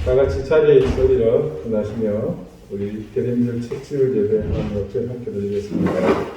다 같이 자리에 있으리라 나시며 우리 대림절 책주일 예배 하나님 앞에 함께 드리겠습니다.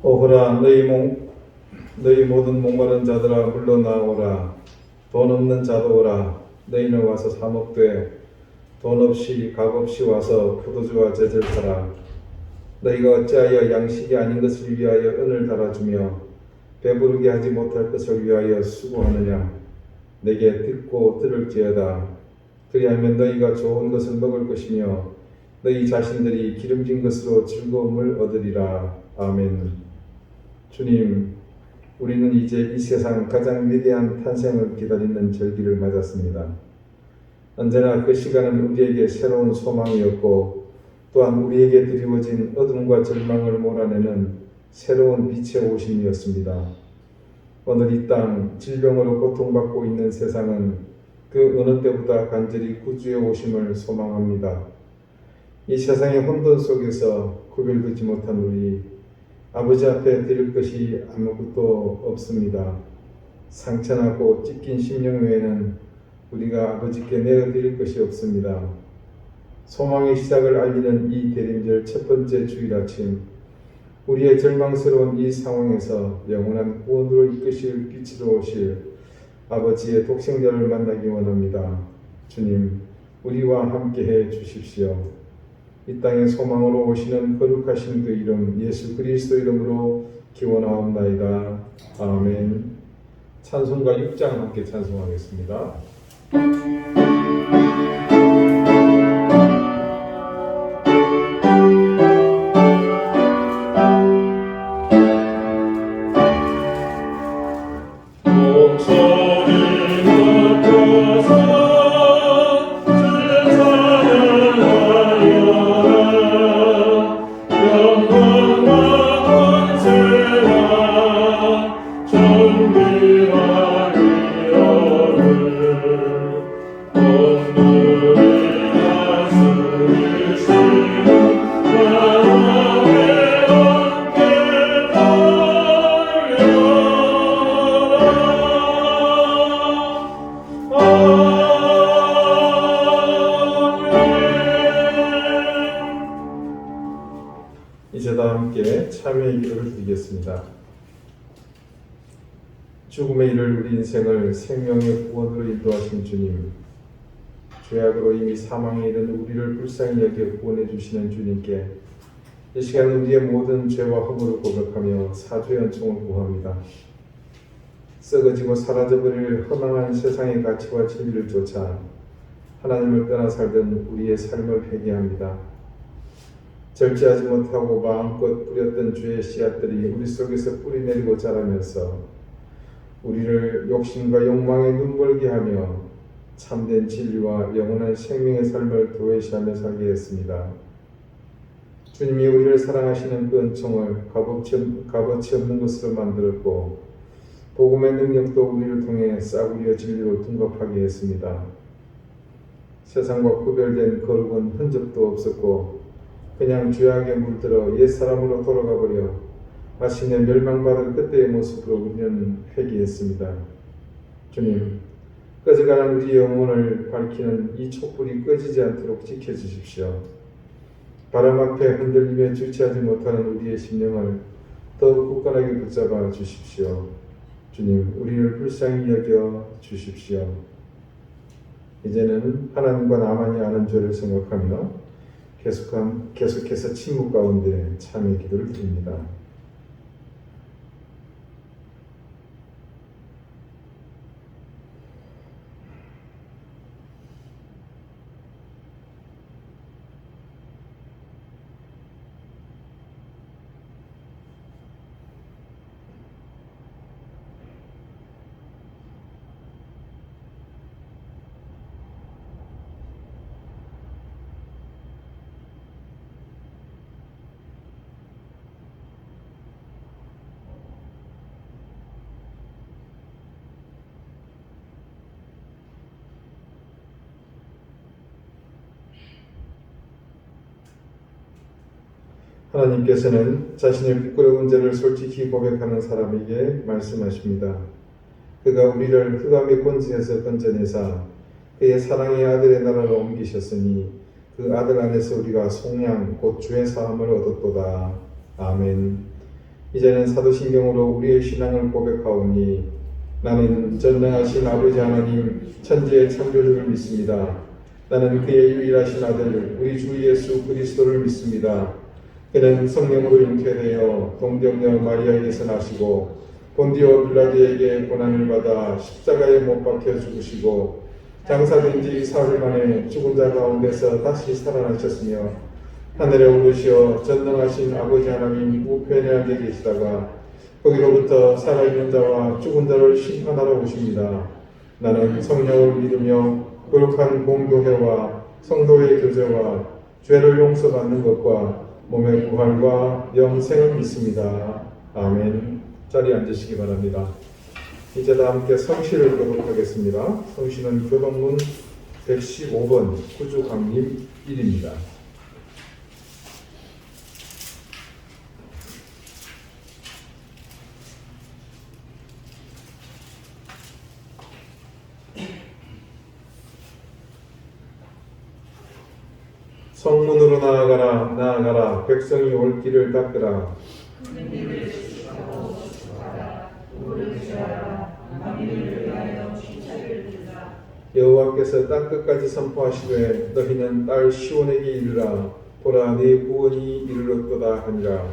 오호라 너희 모든 목마른 자들아 물러나오라. 돈 없는 자도 오라. 너희는 와서 사 먹되 돈 없이 값 없이 와서 포도주와 젖을 사라. 너희가 어찌하여 양식이 아닌 것을 위하여 은을 달아주며 배부르게 하지 못할 것을 위하여 수고하느냐. 내게 듣고 들을지어다. 그리하면 너희가 좋은 것을 먹을 것이며 너희 자신들이 기름진 것으로 즐거움을 얻으리라. 아멘. 주님, 우리는 이제 이 세상 가장 위대한 탄생을 기다리는 절기를 맞았습니다. 언제나 그 시간은 우리에게 새로운 소망이었고 또한 우리에게 드리워진 어둠과 절망을 몰아내는 새로운 빛의 오심이었습니다. 오늘 이 땅 질병으로 고통받고 있는 세상은 그 어느 때보다 간절히 구주의 오심을 소망합니다. 이 세상의 혼돈 속에서 구별되지 못한 우리 아버지 앞에 드릴 것이 아무것도 없습니다. 상처나고 찢긴 심령 외에는 우리가 아버지께 내어드릴 것이 없습니다. 소망의 시작을 알리는 이 대림절 첫 번째 주일 아침, 우리의 절망스러운 이 상황에서 영원한 구원으로 이끄실 빛으로 오실 아버지의 독생자를 만나기 원합니다. 주님, 우리와 함께해 주십시오. 이 땅의 소망으로 오시는 거룩하신 그 이름 예수 그리스도 이름으로 기원하옵나이다. 아멘. 찬송가 6장 함께 찬송하겠습니다. 이제 다 함께 참회의 기도를 드리겠습니다. 죽음의 이를 우리 인생을 생명의 구원으로 인도하신 주님, 죄악으로 이미 사망에 이른 우리를 불쌍히 여겨 구원해 주시는 주님께 이 시간 우리의 모든 죄와 허물을 고백하며 사죄의 은총을 구합니다. 썩어지고 사라져버릴 허망한 세상의 가치와 진리를 쫓아 하나님을 떠나 살던 우리의 삶을 회개합니다. 절제하지 못하고 마음껏 뿌렸던 죄의 씨앗들이 우리 속에서 뿌리내리고 자라면서 우리를 욕심과 욕망에 눈멀게 하며 참된 진리와 영원한 생명의 삶을 도외시하며 살게 했습니다. 주님이 우리를 사랑하시는 그 은총을 값어치 없는 것으로 만들었고 복음의 능력도 우리를 통해 싸구려 진리로 둔갑하게 했습니다. 세상과 구별된 거룩은 흔적도 없었고 그냥 죄악에 물들어 옛사람으로 돌아가 버려 마침내 멸망받을 그때의 모습으로 우리는 회개했습니다. 주님, 꺼져가는 우리 영혼을 밝히는 이 촛불이 꺼지지 않도록 지켜주십시오. 바람 앞에 흔들리며 주체하지 못하는 우리의 심령을 더욱 굳건하게 붙잡아 주십시오. 주님, 우리를 불쌍히 여겨 주십시오. 이제는 하나님과 나만이 아는 죄를 생각하며 계속해서 침묵 가운데 참회 기도를 드립니다. 하나님께서는 자신의 부끄러운 죄를 솔직히 고백하는 사람에게 말씀하십니다. 그가 우리를 흑암의 권세에서 건져내사 그의 사랑의 아들의 나라로 옮기셨으니 그 아들 안에서 우리가 속량 곧 주의 사함을 얻었도다. 아멘. 이제는 사도신경으로 우리의 신앙을 고백하오니 나는 전능하신 아버지 하나님 천지의 창조주를 믿습니다. 나는 그의 유일하신 아들 우리 주 예수 그리스도를 믿습니다. 그는 성령으로 잉태되어 동정녀 마리아에게서 나시고 본디오 빌라도에게 고난을 받아 십자가에 못 박혀 죽으시고 장사된 지 사흘 만에 죽은 자 가운데서 다시 살아나셨으며 하늘에 오르시어 전능하신 아버지 하나님 우편에 앉아 계시다가 거기로부터 살아있는 자와 죽은 자를 심판하러 오십니다. 나는 성령을 믿으며 거룩한 공교회와 성도의 교제와 죄를 용서받는 것과 몸의 부활과 영생을 믿습니다. 아멘. 자리에 앉으시기 바랍니다. 이제 다 함께 성시를 교독하겠습니다. 성시는 교독문 115번 구주강림 1입니다. 성문으로 나아가라 나아가라 백성이 올 길을 닦으라. 여호와께서 땅끝까지 선포하시되 너희는 딸 시온에게 이르라. 보라 네 구원이 이르렀도다 하니라.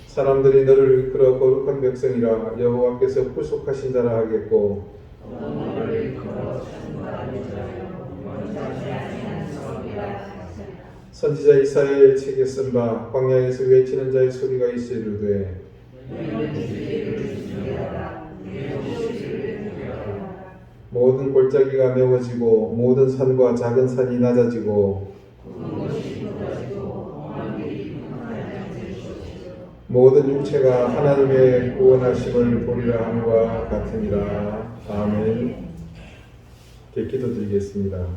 사람들이 너를 이끌어 거룩한 백성이라 여호와께서 구속하신 자라 하겠고 선지자 이사야의 책에 쓴 바 광야에서 외치는 자의 소리가 있으리되 모든 골짜기가 메워지고 모든 산과 작은 산이 낮아지고 모든 육체가 하나님의 구원하심을 보리라 함과 같으니라. 아멘. 기도 드리겠습니다.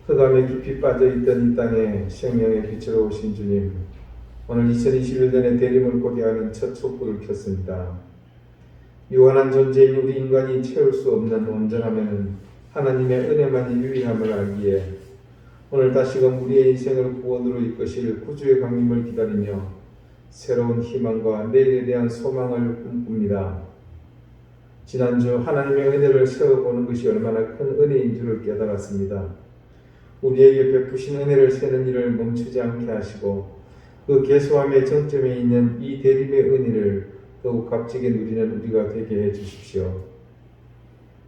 흑암에 깊이 빠져있던 이 땅에 생명의 빛으로 오신 주님, 오늘 2021년의 대림을 고대하는 첫 촛불을 켰습니다. 유한한 존재인 우리 인간이 채울 수 없는 온전함에는 하나님의 은혜만이 유일함을 알기에 오늘 다시금 우리의 인생을 구원으로 이끄실 구주의 강림을 기다리며 새로운 희망과 내일에 대한 소망을 꿈꿉니다. 지난주 하나님의 은혜를 세워보는 것이 얼마나 큰 은혜인 줄을 깨달았습니다. 우리에게 베푸신 은혜를 세는 일을 멈추지 않게 하시고 그 계수함의 정점에 있는 이 대림의 은혜를 더욱 값지게 누리는 우리가 되게 해 주십시오.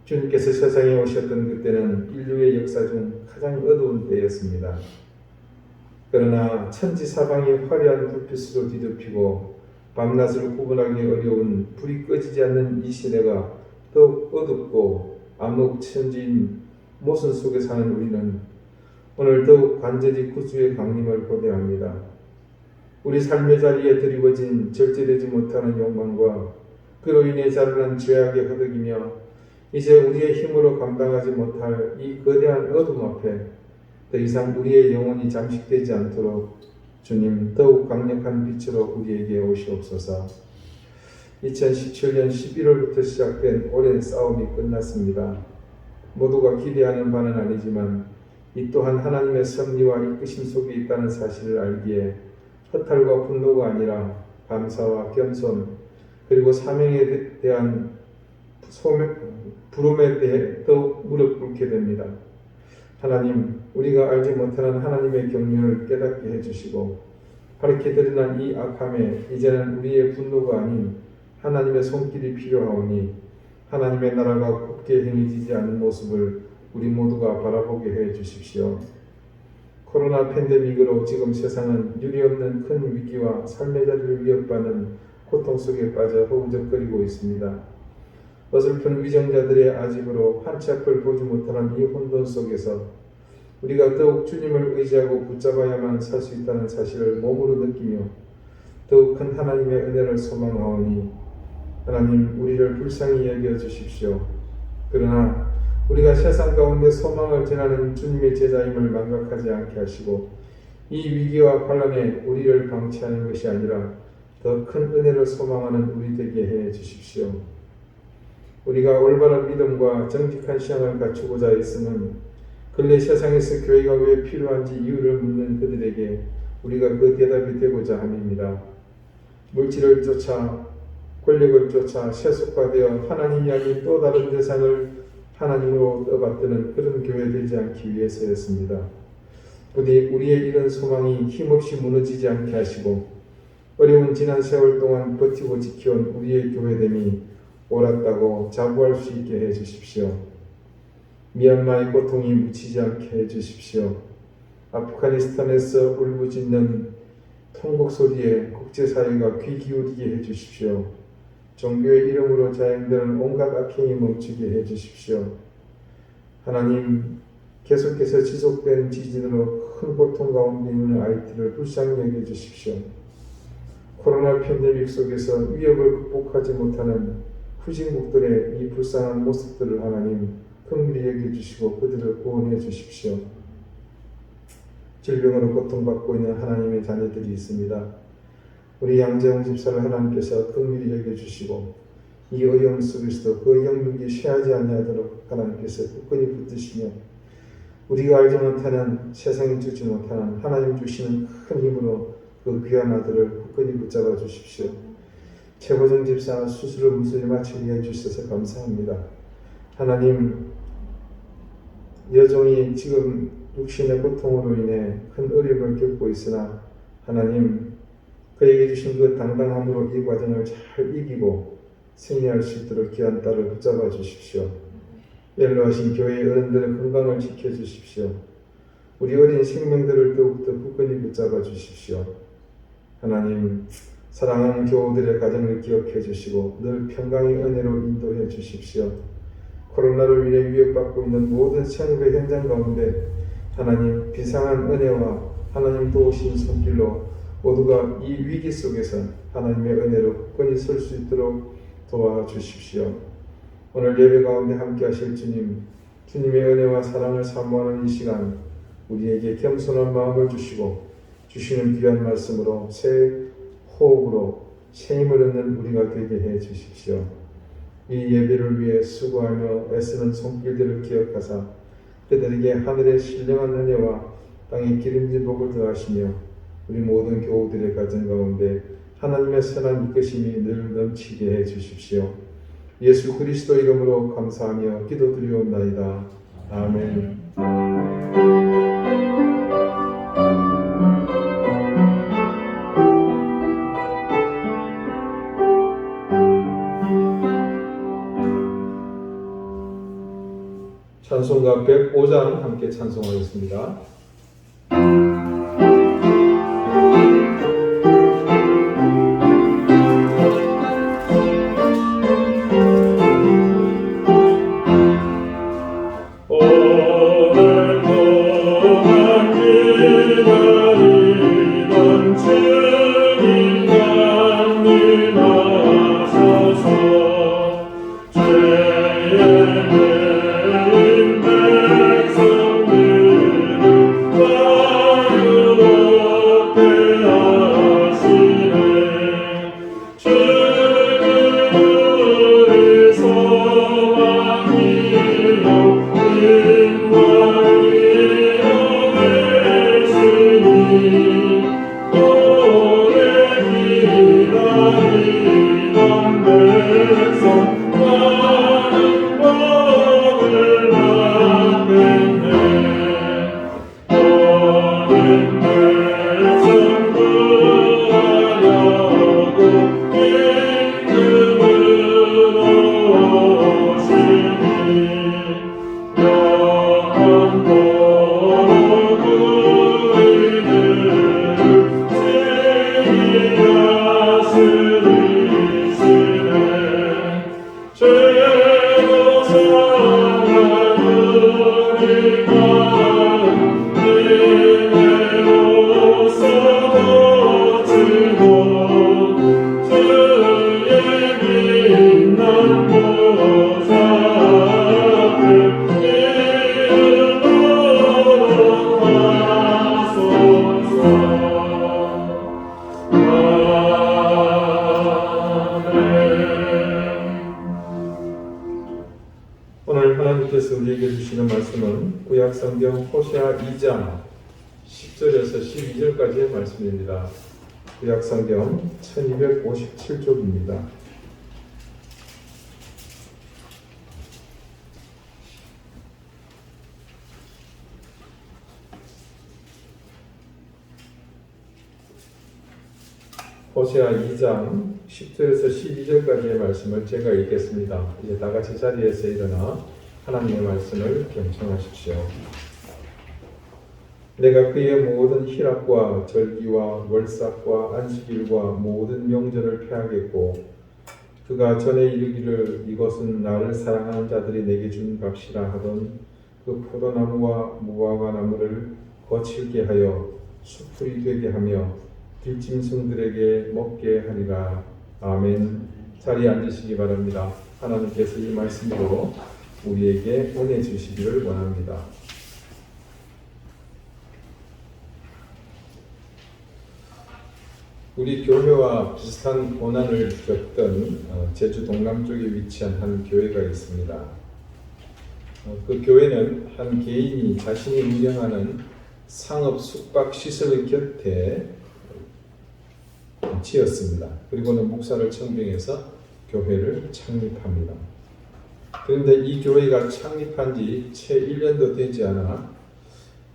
주님께서 세상에 오셨던 그때는 인류의 역사 중 가장 어두운 때였습니다. 그러나 천지 사방이 화려한 불빛으로 뒤덮이고 밤낮을 구분하기 어려운 불이 꺼지지 않는 이 시대가 더욱 어둡고 암흑천지인 모순 속에 사는 우리는 오늘 더욱 간절히 구주의 강림을 고대합니다. 우리 삶의 자리에 드리워진 절제되지 못하는 욕망과 그로 인해 자라난 죄악에 허덕이며 이제 우리의 힘으로 감당하지 못할 이 거대한 어둠 앞에 더 이상 우리의 영혼이 잠식되지 않도록 주님 더욱 강력한 빛으로 우리에게 오시옵소서. 2017년 11월부터 시작된 오랜 싸움이 끝났습니다. 모두가 기대하는 바는 아니지만 이 또한 하나님의 섭리와 이끄심 속에 있다는 사실을 알기에 허탈과 분노가 아니라 감사와 겸손 그리고 사명에 대한 부름에 대해 더욱 무릎 꿇게 됩니다. 하나님, 우리가 알지 못하는 하나님의 경륜을 깨닫게 해주시고 밝게 드러난 이 악함에 이제는 우리의 분노가 아닌 하나님의 손길이 필요하오니 하나님의 나라가 굽게 행해지지 않는 모습을 우리 모두가 바라보게 해주십시오. 코로나 팬데믹으로 지금 세상은 유례없는 큰 위기와 삶의 자리를 위협받는 고통 속에 빠져 허우적거리고 있습니다. 어설픈 위정자들의 아집으로 한치 앞을 보지 못하는 이 혼돈 속에서 우리가 더욱 주님을 의지하고 붙잡아야만 살 수 있다는 사실을 몸으로 느끼며 더욱 큰 하나님의 은혜를 소망하오니 하나님 우리를 불쌍히 여겨 주십시오. 그러나 우리가 세상 가운데 소망을 전하는 주님의 제자임을 망각하지 않게 하시고 이 위기와 환난에 우리를 방치하는 것이 아니라 더 큰 은혜를 소망하는 우리 되게 해 주십시오. 우리가 올바른 믿음과 정직한 신앙을 갖추고자 했으면 근래 세상에서 교회가 왜 필요한지 이유를 묻는 그들에게 우리가 그 대답이 되고자 함입니다. 물질을 쫓아 권력을 쫓아 세속화되어 하나님이 아닌 또 다른 대상을 하나님으로 떠받드는 그런 교회 되지 않기 위해서였습니다. 부디 우리의 이런 소망이 힘없이 무너지지 않게 하시고 어려운 지난 세월 동안 버티고 지켜온 우리의 교회됨이 옳았다고 자부할 수 있게 해주십시오. 미얀마의 고통이 묻히지 않게 해주십시오. 아프가니스탄에서 울부짖는 통곡 소리에 국제사회가 귀 기울이게 해주십시오. 종교의 이름으로 자행되는 온갖 악행이 멈추게 해주십시오. 하나님, 계속해서 지속된 지진으로 큰 고통 가운데 있는 아이들을 불쌍히 여겨주십시오. 코로나 팬데믹 속에서 위협을 극복하지 못하는 후진국들의 이 불쌍한 모습들을 하나님 긍휼히 여겨주시고 그들을 구원해 주십시오. 질병으로 고통받고 있는 하나님의 자녀들이 있습니다. 우리 양재홍 집사를 하나님께서 긍휼히 여겨주시고 이 어려움 속에서도 그 영육이 쇠하지 아니하도록 하나님께서 굳건히 붙드시며 우리가 알지 못하는 세상이 주지 못하는 하나님 주시는 큰 힘으로 그 귀한 아들을 굳건히 붙잡아 주십시오. 최고정 집사 수술을 무사히 마치게 해주셔서 감사합니다. 하나님, 여종이 지금 육신의 고통으로 인해 큰 어려움을 겪고 있으나 하나님, 그에게 주신 그 당당함으로 이 과정을 잘 이기고 승리할 수 있도록 귀한 딸을 붙잡아 주십시오. 연로하신 교회의 어른들의 건강을 지켜주십시오. 우리 어린 생명들을 더욱더 굳건히 붙잡아 주십시오. 하나님, 사랑하는 교우들의 가정을 기억해 주시고 늘 평강의 은혜로 인도해 주십시오. 코로나를 위해 위협받고 있는 모든 생업의 현장 가운데 하나님 비상한 은혜와 하나님 도우신 손길로 모두가 이 위기 속에서 하나님의 은혜로 굳건히 설 수 있도록 도와주십시오. 오늘 예배 가운데 함께 하실 주님, 주님의 은혜와 사랑을 사모하는 이 시간 우리에게 겸손한 마음을 주시고 주시는 귀한 말씀으로 새 호흡으로 새 힘을 얻는 우리가 되게 해 주십시오. 이 예배를 위해 수고하며 애쓰는 손길들을 기억하사 그들에게 하늘의 신령한 은혜와 땅의 기름진 복을 더하시며 우리 모든 교우들의 가정 가운데 하나님의 선한 이끄심이 늘 넘치게 해 주십시오. 예수 그리스도 이름으로 감사하며 기도드리옵나이다. 아멘. 찬송가 105장 함께 찬송하겠습니다. 하나님께서 우리에게 주시는 말씀은 구약성경 호세아 2장 10절에서 12절까지의 말씀입니다. 구약성경 1257쪽입니다. 호세아 2장 10절에서 12절까지의 말씀을 제가 읽겠습니다. 이제 다 같이 자리에서 일어나 하나님의 말씀을 경청하십시오. 내가 그의 모든 희락과 절기와 월삭과 안식일과 모든 명절을 폐하겠고 그가 전에 이르기를 이것은 나를 사랑하는 자들이 내게 준 값이라 하던 그 포도나무와 무화과 나무를 거칠게 하여 수풀이 되게 하며 들짐승들에게 먹게 하리라. 아멘. 자리에 앉으시기 바랍니다. 하나님께서 이 말씀으로 우리에게 은혜 주시기를 원합니다. 우리 교회와 비슷한 고난을 겪던 제주 동남 쪽에 위치한 한 교회가 있습니다. 그 교회는 한 개인이 자신이 운영하는 상업 숙박 시설 곁에 지었습니다. 그리고는 목사를 청빙해서 교회를 창립합니다. 그런데 이 교회가 창립한 지 채 1년도 되지 않아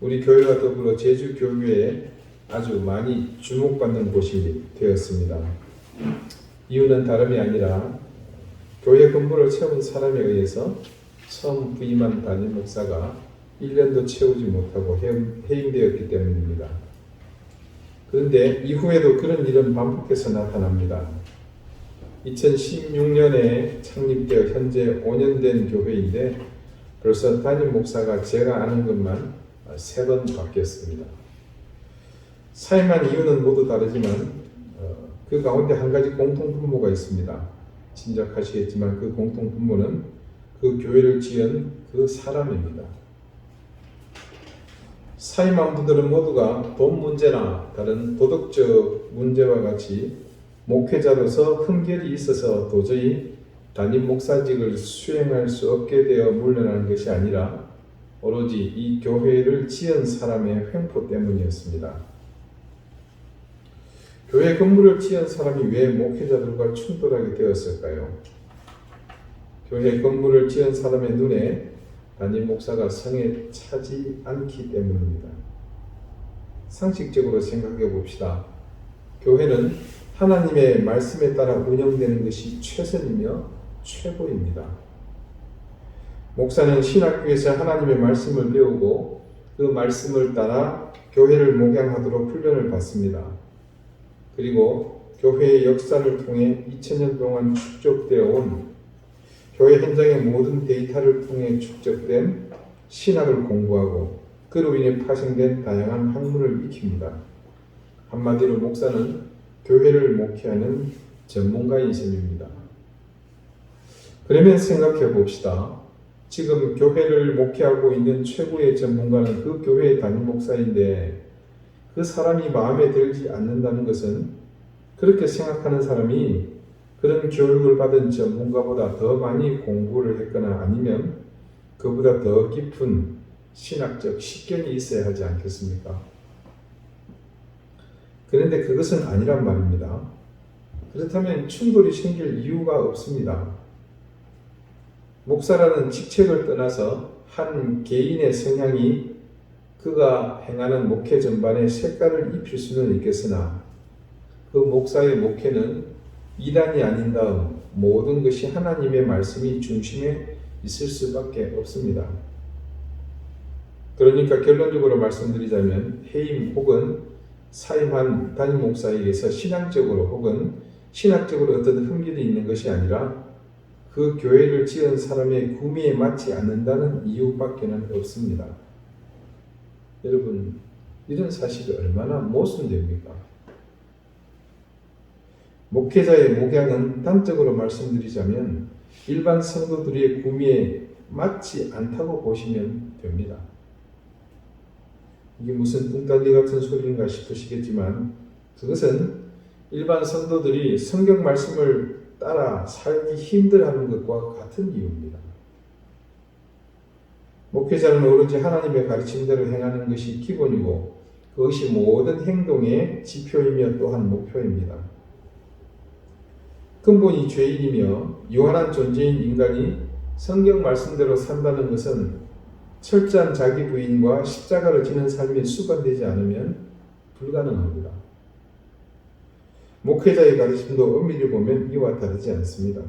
우리 교회와 더불어 제주 교회에 아주 많이 주목받는 곳이 되었습니다. 이유는 다름이 아니라 교회 건물을 채운 사람에 의해서 처음 부임한 담임 목사가 1년도 채우지 못하고 해임되었기 때문입니다. 그런데 이후에도 그런 일은 반복해서 나타납니다. 2016년에 창립되어 현재 5년 된 교회인데 벌써 담임 목사가 제가 아는 것만 3번 바뀌었습니다. 사임한 이유는 모두 다르지만 그 가운데 한 가지 공통분모가 있습니다. 짐작하시겠지만 그 공통분모는 그 교회를 지은 그 사람입니다. 사임한 분들은 모두가 돈 문제나 다른 도덕적 문제와 같이 목회자로서 흠결이 있어서 도저히 담임 목사직을 수행할 수 없게 되어 물러나는 것이 아니라 오로지 이 교회를 지은 사람의 횡포 때문이었습니다. 교회 건물을 지은 사람이 왜 목회자들과 충돌하게 되었을까요? 교회 건물을 지은 사람의 눈에 담임 목사가 성에 차지 않기 때문입니다. 상식적으로 생각해 봅시다. 교회는 하나님의 말씀에 따라 운영되는 것이 최선이며 최고입니다. 목사는 신학교에서 하나님의 말씀을 배우고 그 말씀을 따라 교회를 목양하도록 훈련을 받습니다. 그리고 교회의 역사를 통해 2000년 동안 축적되어 온 교회 현장의 모든 데이터를 통해 축적된 신학을 공부하고 그로 인해 파생된 다양한 학문을 익힙니다. 한마디로 목사는 교회를 목회하는 전문가인 셈입니다. 그러면 생각해 봅시다. 지금 교회를 목회하고 있는 최고의 전문가는 그 교회의 담임 목사인데 그 사람이 마음에 들지 않는다는 것은 그렇게 생각하는 사람이 그런 교육을 받은 전문가보다 더 많이 공부를 했거나 아니면 그보다 더 깊은 신학적 식견이 있어야 하지 않겠습니까? 그런데 그것은 아니란 말입니다. 그렇다면 충돌이 생길 이유가 없습니다. 목사라는 직책을 떠나서 한 개인의 성향이 그가 행하는 목회 전반에 색깔을 입힐 수는 있겠으나 그 목사의 목회는 이단이 아닌 다음 모든 것이 하나님의 말씀이 중심에 있을 수밖에 없습니다. 그러니까 결론적으로 말씀드리자면 해임 혹은 사임한 담임 목사에게서 신앙적으로 혹은 신학적으로 어떤 흠결이 있는 것이 아니라 그 교회를 지은 사람의 구미에 맞지 않는다는 이유밖에는 없습니다. 여러분, 이런 사실이 얼마나 모순됩니까? 목회자의 목양은 단적으로 말씀드리자면 일반 성도들의 구미에 맞지 않다고 보시면 됩니다. 이게 무슨 뚱딴지 같은 소리인가 싶으시겠지만 그것은 일반 성도들이 성경 말씀을 따라 살기 힘들어하는 것과 같은 이유입니다. 목회자는 오로지 하나님의 가르침대로 행하는 것이 기본이고 그것이 모든 행동의 지표이며 또한 목표입니다. 근본이 죄인이며 유한한 존재인 인간이 성경 말씀대로 산다는 것은 철저한 자기 부인과 십자가를 지는 삶이 수반되지 않으면 불가능합니다. 목회자의 가르침도 엄밀히 보면 이와 다르지 않습니다.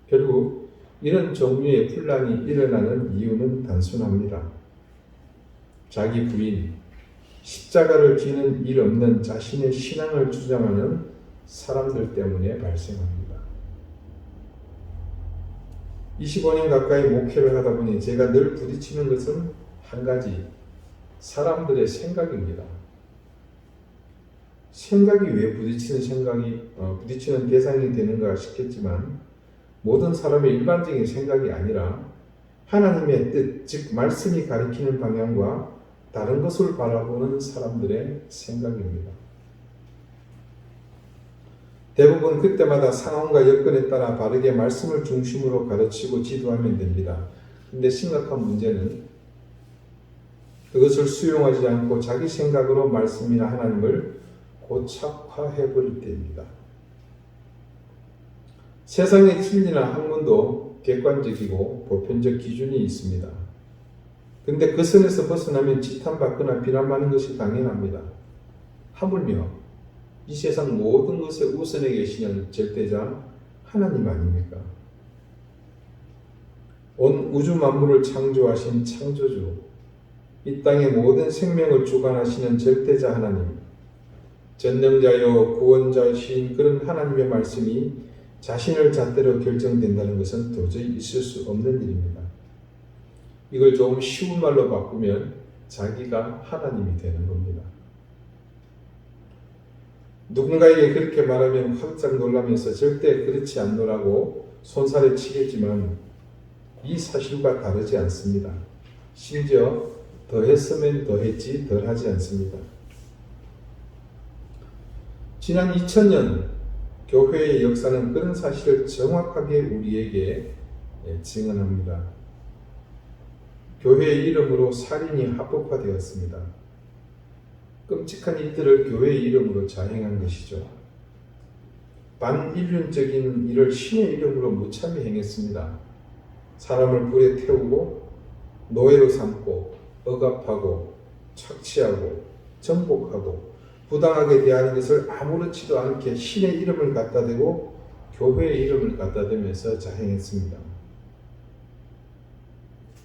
결국 이런 종류의 분란이 일어나는 이유는 단순합니다. 자기 부인, 십자가를 지는 일 없는 자신의 신앙을 주장하는 사람들 때문에 발생합니다. 25년 가까이 목회를 하다 보니 제가 늘 부딪히는 것은 한 가지, 사람들의 생각입니다. 생각이 왜 부딪히는 대상이 되는가 싶겠지만 모든 사람의 일반적인 생각이 아니라 하나님의 뜻, 즉 말씀이 가리키는 방향과 다른 것을 바라보는 사람들의 생각입니다. 대부분 그때마다 상황과 여건에 따라 바르게 말씀을 중심으로 가르치고 지도하면 됩니다. 그런데 심각한 문제는 그것을 수용하지 않고 자기 생각으로 말씀이나 하나님을 고착화해버릴 때입니다. 세상의 진리나 학문도 객관적이고 보편적 기준이 있습니다. 그런데 그 선에서 벗어나면 지탄받거나 비난받는 것이 당연합니다. 하물며 이 세상 모든 것의 우선에 계시는 절대자 하나님 아닙니까? 온 우주 만물을 창조하신 창조주, 이 땅의 모든 생명을 주관하시는 절대자 하나님, 전능자요 구원자이신 그런 하나님의 말씀이 자신을 잣대로 결정된다는 것은 도저히 있을 수 없는 일입니다. 이걸 좀 쉬운 말로 바꾸면 자기가 하나님이 되는 겁니다. 누군가에게 그렇게 말하면 깜짝 놀라면서 절대 그렇지 않노라고 손살에 치겠지만 이 사실과 다르지 않습니다. 심지어 더했으면 더했지 덜하지 않습니다. 지난 2000년 교회의 역사는 그런 사실을 정확하게 우리에게 증언합니다. 교회의 이름으로 살인이 합법화되었습니다. 끔찍한 일들을 교회의 이름으로 자행한 것이죠. 반인륜적인 일을 신의 이름으로 무참히 행했습니다. 사람을 불에 태우고 노예로 삼고 억압하고 착취하고 정복하고 부당하게 대하는 것을 아무렇지도 않게 신의 이름을 갖다 대고 교회의 이름을 갖다 대면서 자행했습니다.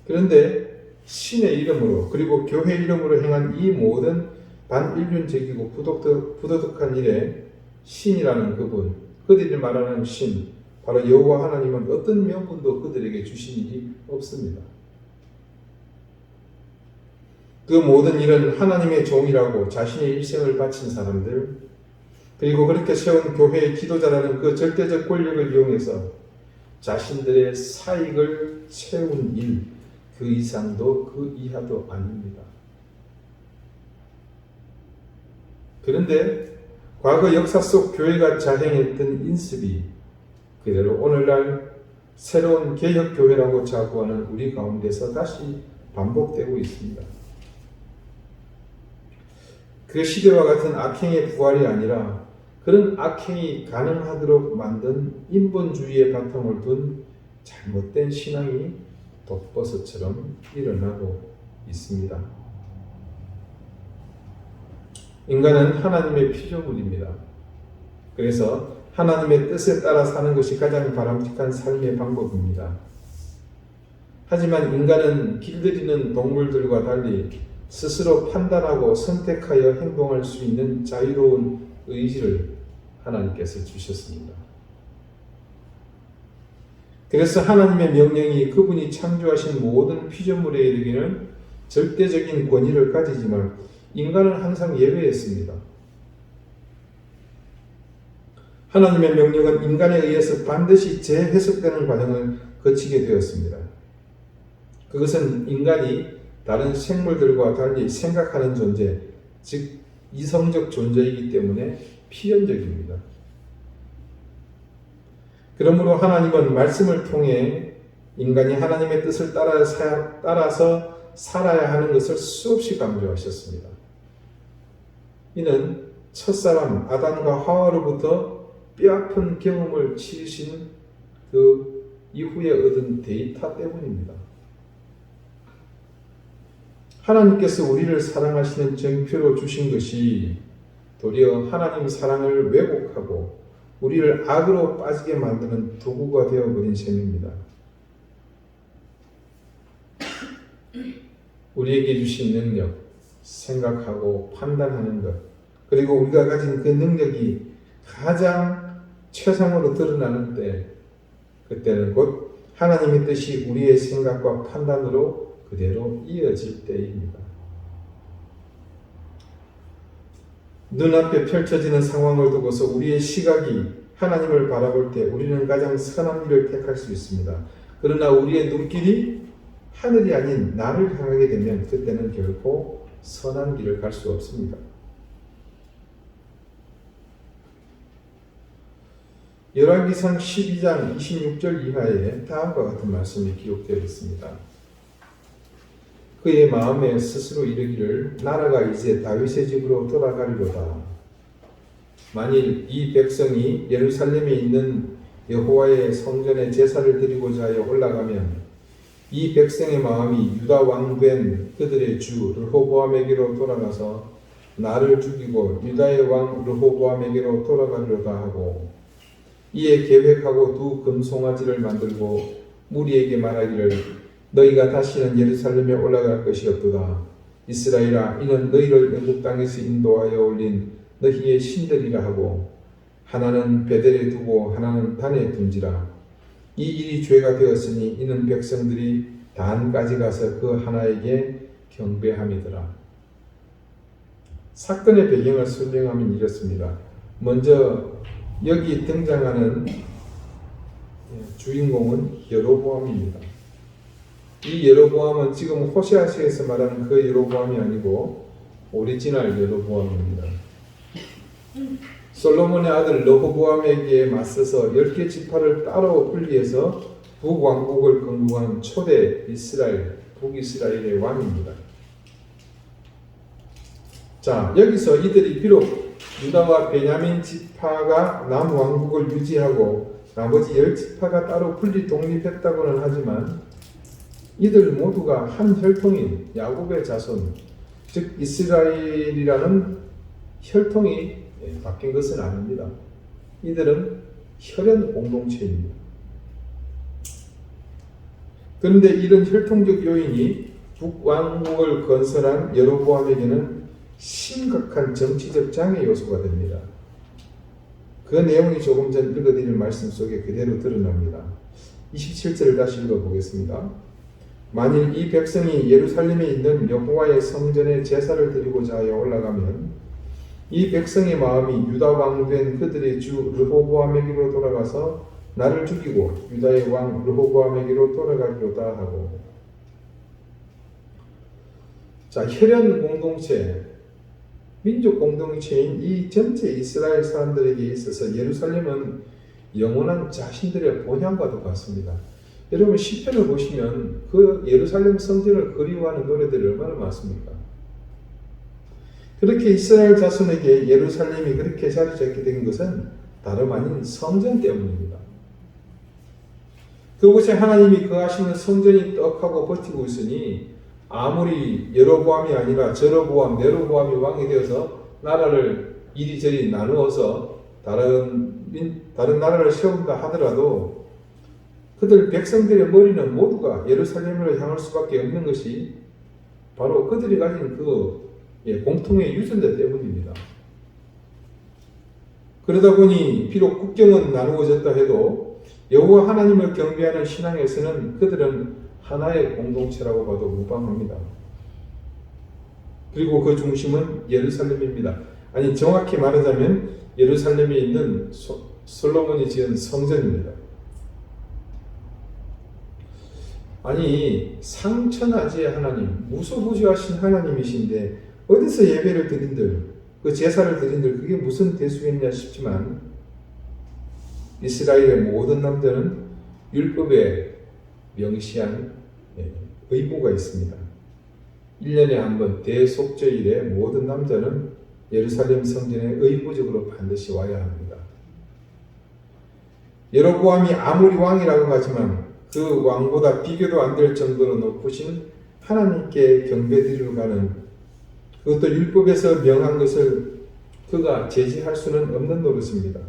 그런데 신의 이름으로 그리고 교회 이름으로 행한 이 모든 반인륜적이고 부도덕한 일에 신이라는 그분, 그들이 말하는 신, 바로 여호와 하나님은 어떤 명분도 그들에게 주신 일이 없습니다. 그 모든 일은 하나님의 종이라고 자신의 일생을 바친 사람들, 그리고 그렇게 세운 교회의 기도자라는 그 절대적 권력을 이용해서 자신들의 사익을 채운 일, 그 이상도 그 이하도 아닙니다. 그런데 과거 역사 속 교회가 자행했던 인습이 그대로 오늘날 새로운 개혁교회라고 자부하는 우리 가운데서 다시 반복되고 있습니다. 그 시대와 같은 악행의 부활이 아니라 그런 악행이 가능하도록 만든 인본주의의 바탕을 둔 잘못된 신앙이 독버섯처럼 일어나고 있습니다. 인간은 하나님의 피조물입니다. 그래서 하나님의 뜻에 따라 사는 것이 가장 바람직한 삶의 방법입니다. 하지만 인간은 길들이는 동물들과 달리 스스로 판단하고 선택하여 행동할 수 있는 자유로운 의지를 하나님께서 주셨습니다. 그래서 하나님의 명령이 그분이 창조하신 모든 피조물에 이르기는 절대적인 권위를 가지지만 인간은 항상 예외였습니다. 하나님의 명령은 인간에 의해서 반드시 재해석되는 과정을 거치게 되었습니다. 그것은 인간이 다른 생물들과 달리 생각하는 존재, 즉 이성적 존재이기 때문에 필연적입니다. 그러므로 하나님은 말씀을 통해 인간이 하나님의 뜻을 따라서 살아야 하는 것을 수없이 강조하셨습니다. 이는 첫사람 아담과 하와로부터 뼈아픈 경험을 치르신 그 이후에 얻은 데이터 때문입니다. 하나님께서 우리를 사랑하시는 증표로 주신 것이 도리어 하나님 사랑을 왜곡하고 우리를 악으로 빠지게 만드는 도구가 되어버린 셈입니다. 우리에게 주신 능력, 생각하고 판단하는 것, 그리고 우리가 가진 그 능력이 가장 최상으로 드러나는 때, 그때는 곧 하나님의 뜻이 우리의 생각과 판단으로 그대로 이어질 때입니다. 눈앞에 펼쳐지는 상황을 두고서 우리의 시각이 하나님을 바라볼 때 우리는 가장 선한 길을 택할 수 있습니다. 그러나 우리의 눈길이 하늘이 아닌 나를 향하게 되면 그때는 결코 선한 길을 갈 수 없습니다. 열왕기상 12장 26절 이하에 다음과 같은 말씀이 기록되어 있습니다. 그의 마음에 스스로 이르기를 나라가 이제 다윗의 집으로 돌아가리로다. 만일 이 백성이 예루살렘에 있는 여호와의 성전에 제사를 드리고자 하여 올라가면 이 백성의 마음이 유다 왕 된 그들의 주 르호보암에게로 돌아가서 나를 죽이고 유다의 왕 르호보암에게로 돌아가리로다 하고 이에 계획하고 두 금송아지를 만들고 무리에게 말하기를 너희가 다시는 예루살렘에 올라갈 것이 없도다. 이스라엘아 이는 너희를 애굽 땅에서 인도하여 올린 너희의 신들이라 하고 하나는 베델에 두고 하나는 단에 둔지라. 이 일이 죄가 되었으니 이는 백성들이 단까지 가서 그 하나에게 경배함이더라. 사건의 배경을 설명하면 이렇습니다. 먼저 여기 등장하는 주인공은 여로보암입니다. 이 여로보암은 지금 호세아서에서 말하는 그 여로보암이 아니고 오리지널 여로보암입니다. 솔로몬의 아들 르호보암에게 맞서서 10개 지파를 따로 분리해서 북왕국을 건국한 초대 이스라엘, 북이스라엘의 왕입니다. 자, 여기서 이들이 비록 유다와 베냐민 지파가 남왕국을 유지하고 나머지 10지파가 따로 분리 독립했다고는 하지만 이들 모두가 한 혈통인 야곱의 자손, 즉 이스라엘이라는 혈통이 바뀐 것은 아닙니다. 이들은 혈연 공동체입니다. 그런데 이런 혈통적 요인이 북왕국을 건설한 여로보암에게는 심각한 정치적 장애 요소가 됩니다. 그 내용이 조금 전 읽어드릴 말씀 속에 그대로 드러납니다. 27절을 다시 읽어보겠습니다. 만일 이 백성이 예루살렘에 있는 여호와의 성전에 제사를 드리고자 하여 올라가면 이 백성의 마음이 유다 왕 된 그들의 주 르호보암에게로 돌아가서 나를 죽이고 유다의 왕 르호보암에게로 돌아가기로다 하고. 자, 혈연 공동체, 민족 공동체인 이 전체 이스라엘 사람들에게 있어서 예루살렘은 영원한 자신들의 본향과도 같습니다. 여러분 시편을 보시면 그 예루살렘 성전을 그리워하는 노래들이 얼마나 많습니까? 그렇게 이스라엘 자손에게 예루살렘이 그렇게 자리 잡게 된 것은 다름 아닌 성전 때문입니다. 그곳에 하나님이 거하시는 성전이 떡하고 버티고 있으니 아무리 여로보암이 아니라 저로보암, 네로보암이 왕이 되어서 나라를 이리저리 나누어서 다른 나라를 세운다 하더라도 그들 백성들의 머리는 모두가 예루살렘으로 향할 수밖에 없는 것이 바로 그들이 가진 그 공통의 유전자 때문입니다. 그러다 보니 비록 국경은 나누어졌다 해도 여호와 하나님을 경배하는 신앙에서는 그들은 하나의 공동체라고 봐도 무방합니다. 그리고 그 중심은 예루살렘입니다. 아니 정확히 말하자면 예루살렘에 있는 솔로몬이 지은 성전입니다. 아니 상천하지의 하나님, 무소부지하신 하나님이신데 어디서 예배를 드린들, 그 제사를 드린들 그게 무슨 대수겠냐 싶지만 이스라엘의 모든 남들은 율법에 명시한 의무가 있습니다. 1년에 한 번 대속죄일에 모든 남자는 예루살렘 성전에 의무적으로 반드시 와야 합니다. 여로보암이 아무리 왕이라고 하지만 그 왕보다 비교도 안 될 정도로 높으신 하나님께 경배드리러 가는, 그것도 율법에서 명한 것을 그가 제지할 수는 없는 노릇입니다.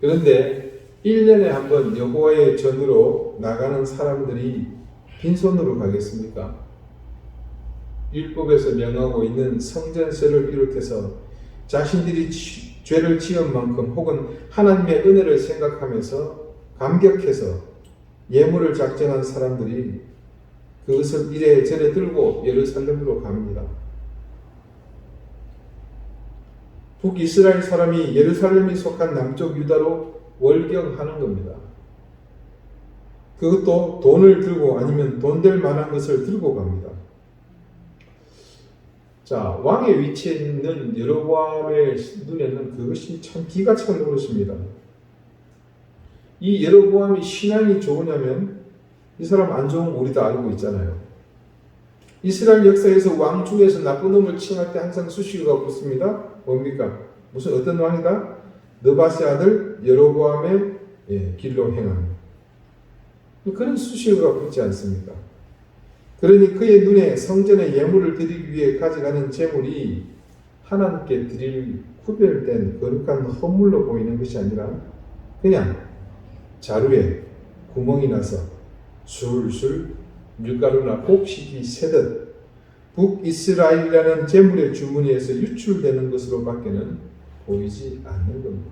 그런데 1년에 한 번 여호와의 전으로 나가는 사람들이 빈손으로 가겠습니까? 율법에서 명하고 있는 성전세를 비롯해서 자신들이 죄를 지은 만큼 혹은 하나님의 은혜를 생각하면서 감격해서 예물을 작정한 사람들이 그것을 이래저래 들고 예루살렘으로 갑니다. 북이스라엘 사람이 예루살렘이 속한 남쪽 유다로 월경하는 겁니다. 그것도 돈을 들고 아니면 돈 될 만한 것을 들고 갑니다. 자, 왕의 위치에 있는 여로보암의 눈에는 그것이 참 기가 찬 노릇입니다. 이 여로보암이 신앙이 좋으냐면 이 사람 안 좋은 거 우리 다 알고 있잖아요. 이스라엘 역사에서 왕 중에서 나쁜 놈을 칭할 때 항상 수식어가 붙습니다. 뭡니까? 무슨 어떤 왕이다? 느바스의 아들 여로보암의 길로 행함. 그런 수식어가 붙지 않습니까? 그러니 그의 눈에 성전에 예물을 드리기 위해 가져가는 재물이 하나님께 드릴 구별된 거룩한 헌물로 보이는 것이 아니라 그냥 자루에 구멍이 나서 술술 밀가루나 곡식이 새듯 북이스라엘이라는 재물의 주머니에서 유출되는 것으로 밖에는 보이지 않는 겁니다.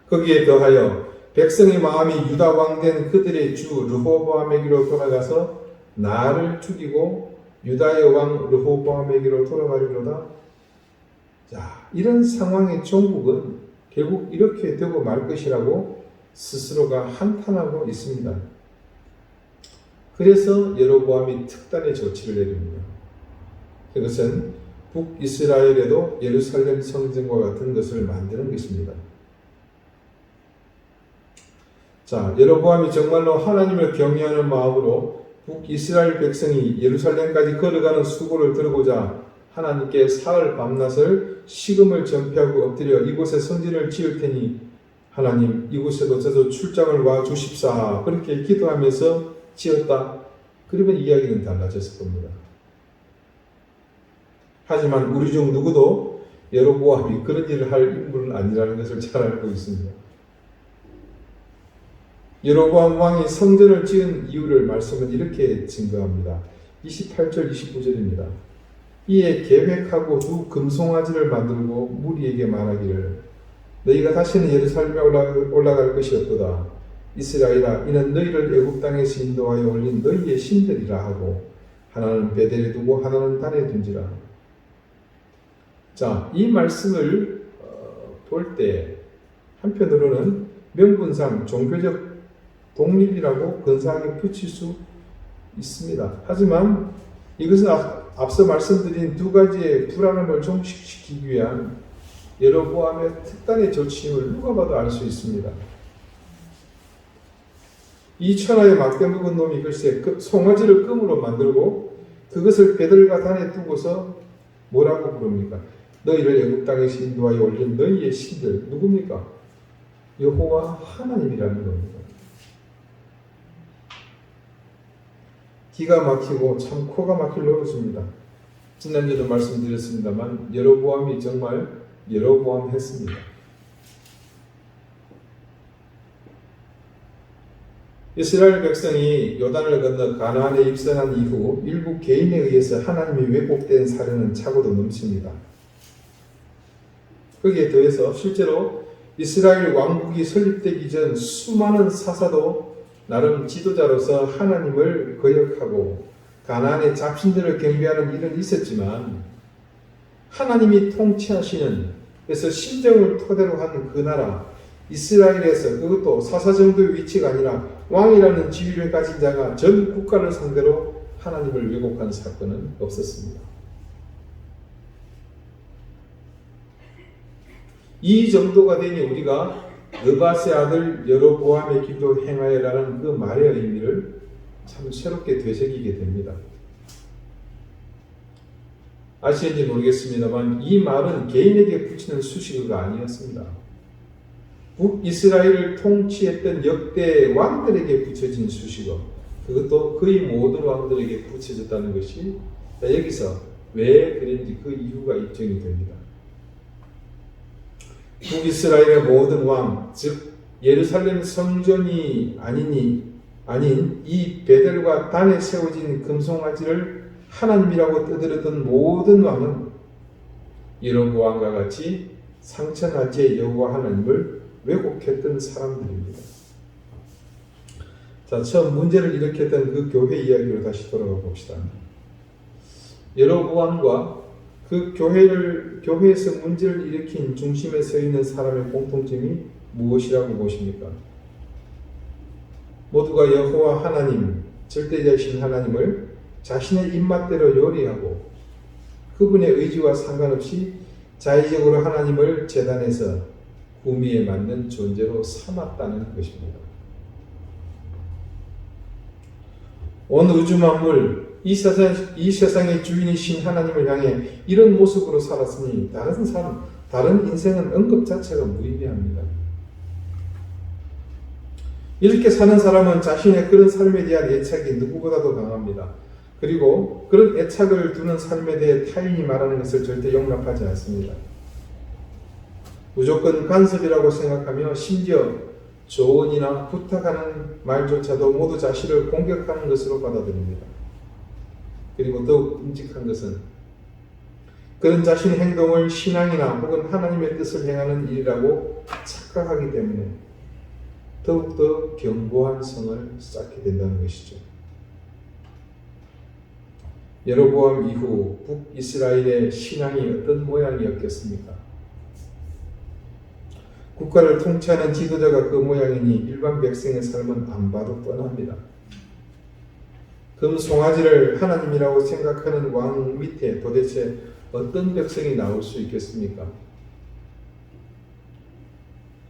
거기에 더하여 백성의 마음이 유다 왕된 그들의 주 르호보암에게로 돌아가서 나를 죽이고 유다의 왕 르호보암에게로 돌아가리로다. 자, 이런 상황의 종국은 결국 이렇게 되고 말 것이라고 스스로가 한탄하고 있습니다. 그래서 여로보암이 특단의 조치를 내립니다. 그것은 북이스라엘에도 예루살렘 성전과 같은 것을 만드는 것입니다. 자, 여로보암이 정말로 하나님을 경외하는 마음으로 북이스라엘 백성이 예루살렘까지 걸어가는 수고를 들고자 하나님께 사흘 밤낮을 식음을 전폐하고 엎드려 이곳에 성전을 지을 테니 하나님 이곳에도 저도 출장을 와 주십사 그렇게 기도하면서 지었다. 그러면 이야기는 달라졌을 겁니다. 하지만 우리 중 누구도 여로보암이 그런 일을 할 인물은 아니라는 것을 잘 알고 있습니다. 여로보암 왕이 성전을 지은 이유를 말씀은 이렇게 증거합니다. 28절 29절입니다. 이에 계획하고 두 금송아지를 만들고 무리에게 말하기를 너희가 다시는 예루살렘에 올라갈 것이 없도다. 이스라엘아 이는 너희를 애굽 땅에서 인도하여 올린 너희의 신들이라 하고 하나는 베델에 두고 하나는 단에 둔지라. 자, 이 말씀을 볼 때 한편으로는 명분상 종교적 독립이라고 근사하게 붙일 수 있습니다. 하지만 이것은 앞서 말씀드린 두 가지의 불안함을 종식시키기 위한 여로보암의 특단의 조치임을 누가 봐도 알 수 있습니다. 이 천하의 막대 묵은 놈이 글쎄 송아지를 끔으로 만들고 그것을 베들과 단에 두고서 뭐라고 부릅니까? 너희를 애굽 땅에서 인도하여 올린 너희의 신들 누굽니까? 여호와 하나님이라는 겁니다. 기가 막히고 참 코가 막힐 노릇입니다. 지난주에도 말씀드렸습니다만 여로보암이 정말 여로보암했습니다. 이스라엘 백성이 요단을 건너 가나안에 입성한 이후 일부 개인에 의해서 하나님이 왜곡된 사례는 차고도 넘칩니다. 거기에 더해서 실제로 이스라엘 왕국이 설립되기 전 수많은 사사도 나름 지도자로서 하나님을 거역하고 가나안의 잡신들을 경배하는 일은 있었지만 하나님이 통치하시는 그래서 심정을 토대로 한 그 나라 이스라엘에서 그것도 사사 정도의 위치가 아니라 왕이라는 지위를 가진 자가 전 국가를 상대로 하나님을 왜곡한 사건은 없었습니다. 이 정도가 되니 우리가 느밧의 아들 여로보암의 길로 행하여라는 그 말의 의미를 참 새롭게 되새기게 됩니다. 아시는지 모르겠습니다만 이 말은 개인에게 붙이는 수식어가 아니었습니다. 북이스라엘을 통치했던 역대 왕들에게 붙여진 수식어, 그것도 거의 모든 왕들에게 붙여졌다는 것이 여기서 왜 그런지 그 이유가 입증이 됩니다. 북이스라엘의 모든 왕, 즉 예루살렘 성전이 아닌 이 베델과 단에 세워진 금송아지를 하나님이라고 떠들었던 모든 왕은 여로보암과 같이 상천하지의 여호와 하나님을 왜곡했던 사람들입니다. 자, 처음 문제를 일으켰던 그 교회 이야기로 다시 돌아가 봅시다. 여로보암과 그 교회에서 문제를 일으킨 중심에 서 있는 사람의 공통점이 무엇이라고 보십니까? 모두가 여호와 하나님, 절대자이신 하나님을 자신의 입맛대로 요리하고 그분의 의지와 상관없이 자의적으로 하나님을 제단에서 구미에 맞는 존재로 삼았다는 것입니다. 온 우주 만물, 이 세상의 주인이신 하나님을 향해 이런 모습으로 살았으니 다른 인생은 언급 자체가 무의미합니다. 이렇게 사는 사람은 자신의 그런 삶에 대한 애착이 누구보다도 강합니다. 그리고 그런 애착을 두는 삶에 대해 타인이 말하는 것을 절대 용납하지 않습니다. 무조건 간섭이라고 생각하며 심지어 조언이나 부탁하는 말조차도 모두 자신을 공격하는 것으로 받아들입니다. 그리고 더욱 끔찍한 것은 그런 자신의 행동을 신앙이나 혹은 하나님의 뜻을 행하는 일이라고 착각하기 때문에 더욱더 견고한 성을 쌓게 된다는 것이죠. 여로보암 이후 북이스라엘의 신앙이 어떤 모양이었겠습니까? 국가를 통치하는 지도자가 그 모양이니 일반 백성의 삶은 안 봐도 뻔합니다. 금송아지를 하나님이라고 생각하는 왕 밑에 도대체 어떤 백성이 나올 수 있겠습니까?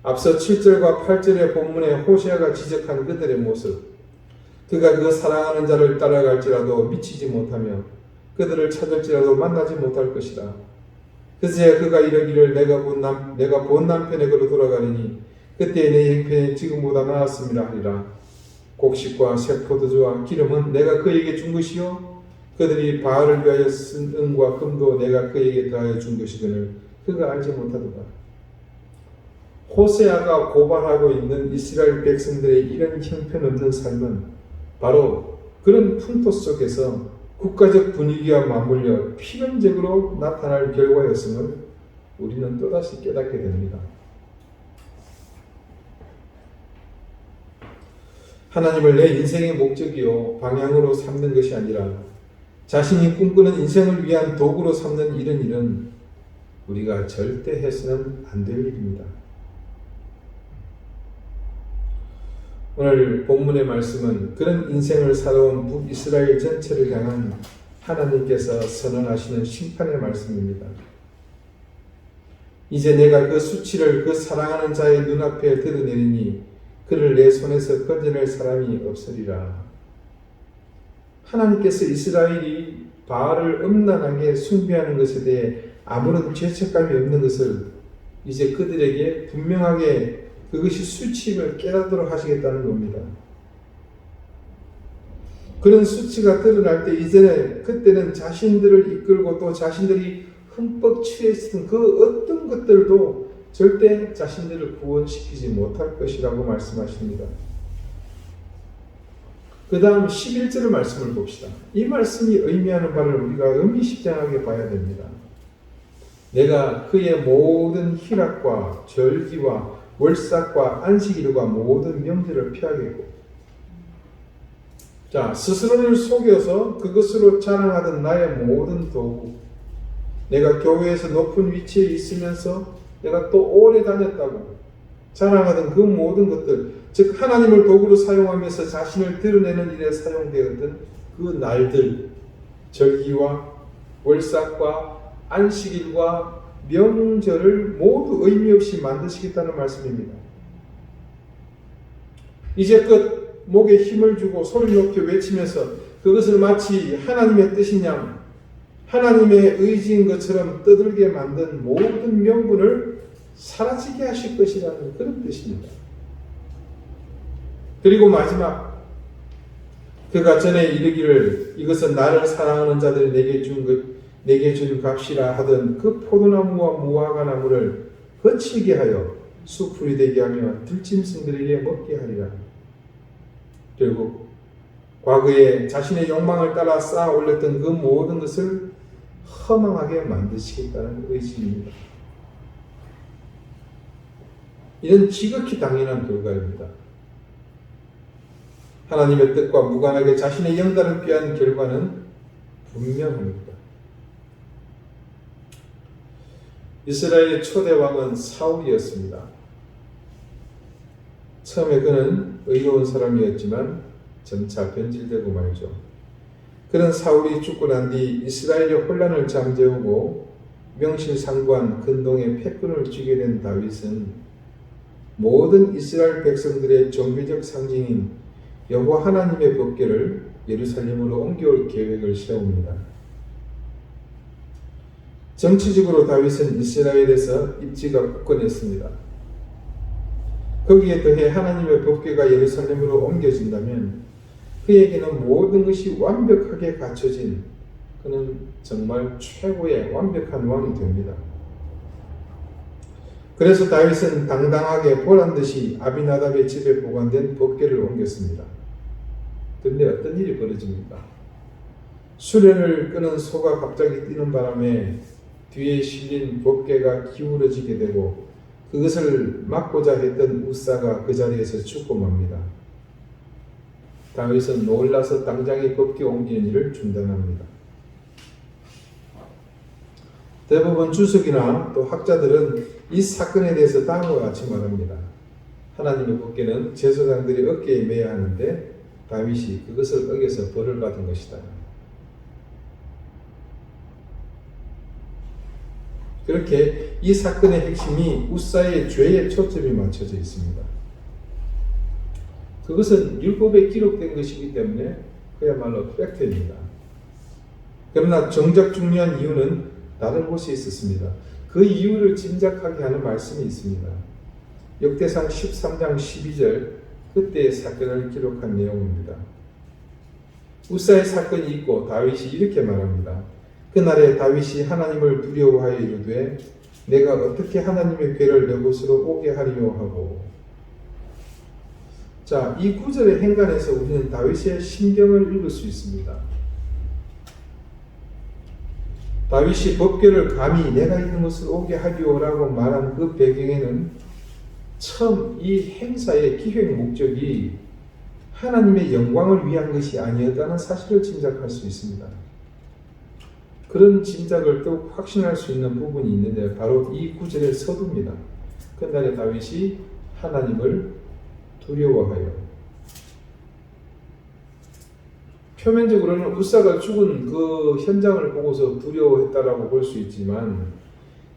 앞서 7절과 8절의 본문에 호세아가 지적한 그들의 모습, 그가 그 사랑하는 자를 따라갈지라도 미치지 못하며 그들을 찾을지라도 만나지 못할 것이다. 그제야 그가 이르기를 내가 본 남편에게로 돌아가리니 그때 내 형편이 지금보다 나았음이라 하리라. 곡식과 새 포도주와 기름은 내가 그에게 준 것이요 그들이 바알을 위하여 쓴 은과 금도 내가 그에게 더하여 준 것이거늘 그가 알지 못하도다. 호세아가 고발하고 있는 이스라엘 백성들의 이런 형편없는 삶은 바로 그런 풍토 속에서 국가적 분위기와 맞물려 필연적으로 나타날 결과였음을 우리는 또다시 깨닫게 됩니다. 하나님을 내 인생의 목적이요 방향으로 삼는 것이 아니라 자신이 꿈꾸는 인생을 위한 도구로 삼는 이런 일은 우리가 절대 해서는 안 될 일입니다. 오늘 본문의 말씀은 그런 인생을 살아온 북이스라엘 전체를 향한 하나님께서 선언하시는 심판의 말씀입니다. 이제 내가 그 수치를 그 사랑하는 자의 눈앞에 드러내리니 그를 내 손에서 건져낼 사람이 없으리라. 하나님께서 이스라엘이 바알을 음란하게 숭배하는 것에 대해 아무런 죄책감이 없는 것을 이제 그들에게 분명하게 그것이 수치임을 깨닫도록 하시겠다는 겁니다. 그런 수치가 드러날 때 이제는 그때는 자신들을 이끌고 또 자신들이 흠뻑 취해 있었던 그 어떤 것들도 절대 자신들을 구원시키지 못할 것이라고 말씀하십니다. 그 다음 11절의 말씀을 봅시다. 이 말씀이 의미하는 바를 우리가 의미심장하게 봐야 됩니다. 내가 그의 모든 희락과 절기와 월삭과 안식일과 모든 명절을 피하겠고, 자, 스스로를 속여서 그것으로 자랑하던 나의 모든 도구, 내가 교회에서 높은 위치에 있으면서 내가 또 오래 다녔다고 자랑하던 그 모든 것들, 즉 하나님을 도구로 사용하면서 자신을 드러내는 일에 사용되었던 그 날들, 절기와 월삭과 안식일과 명절을 모두 의미 없이 만드시겠다는 말씀입니다. 이제껏 목에 힘을 주고 소리 높게 외치면서 그것을 마치 하나님의 뜻이냐 하나님의 의지인 것처럼 떠들게 만든 모든 명분을 사라지게 하실 것이라는 그런 뜻입니다. 그리고 마지막 그가 전에 이르기를 이것은 나를 사랑하는 자들이 내게 준 값이라 하던 그 포도나무와 무화과 나무를 거칠게 하여 수풀이 되게 하며 들짐승들에게 먹게 하리라. 결국 과거에 자신의 욕망을 따라 쌓아 올렸던 그 모든 것을 허망하게 만드시겠다는 의지입니다. 이는 지극히 당연한 결과입니다. 하나님의 뜻과 무관하게 자신의 영달을 꾀한 결과는 분명합니다. 이스라엘의 초대 왕은 사울이었습니다. 처음에 그는 의로운 사람이었지만 점차 변질되고 말죠. 그런 사울이 죽고 난 뒤 이스라엘의 혼란을 잠재우고 명실상부한 근동의 패권을 쥐게 된 다윗은 모든 이스라엘 백성들의 종교적 상징인 여호와 하나님의 법궤를 예루살렘으로 옮겨올 계획을 세웁니다. 정치적으로 다윗은 이스라엘에서 입지가 굳건했습니다. 거기에 더해 하나님의 법궤가 예루살렘으로 옮겨진다면 그에게는 모든 것이 완벽하게 갖춰진 그는 정말 최고의 완벽한 왕이 됩니다. 그래서 다윗은 당당하게 보란듯이 아비나답의 집에 보관된 법궤를 옮겼습니다. 그런데 어떤 일이 벌어집니까? 수레를 끄는 소가 갑자기 뛰는 바람에 뒤에 실린 법궤가 기울어지게 되고 그것을 막고자 했던 우사가 그 자리에서 죽고 맙니다. 다윗은 놀라서 당장에 법궤 옮기는 일을 중단합니다. 대부분 주석이나 또 학자들은 이 사건에 대해서 다음과 같이 말합니다. 하나님의 법궤는 제사장들이 어깨에 매야 하는데 다윗이 그것을 어겨서 벌을 받은 것이다. 그렇게 이 사건의 핵심이 우사의 죄에 초점이 맞춰져 있습니다. 그것은 율법에 기록된 것이기 때문에 그야말로 팩트입니다. 그러나 정작 중요한 이유는 다른 곳에 있었습니다. 그 이유를 짐작하게 하는 말씀이 있습니다. 역대상 13장 12절 그때의 사건을 기록한 내용입니다. 우사의 사건이 있고 다윗이 이렇게 말합니다. 그날에 다윗이 하나님을 두려워하여 이르되 내가 어떻게 하나님의 궤를 내 곳으로 오게 하리요 하고. 자, 이 구절의 행간에서 우리는 다윗의 심경을 읽을 수 있습니다. 다윗이 법궤를 감히 내가 있는 곳을 오게 하리오라고 말한 그 배경에는 처음 이 행사의 기획 목적이 하나님의 영광을 위한 것이 아니었다는 사실을 짐작할 수 있습니다. 그런 짐작을 더욱 확신할 수 있는 부분이 있는데 바로 이 구절의 서두입니다. 그날에 다윗이 하나님을 두려워하여. 표면적으로는 우사가 죽은 그 현장을 보고서 두려워했다라고 볼 수 있지만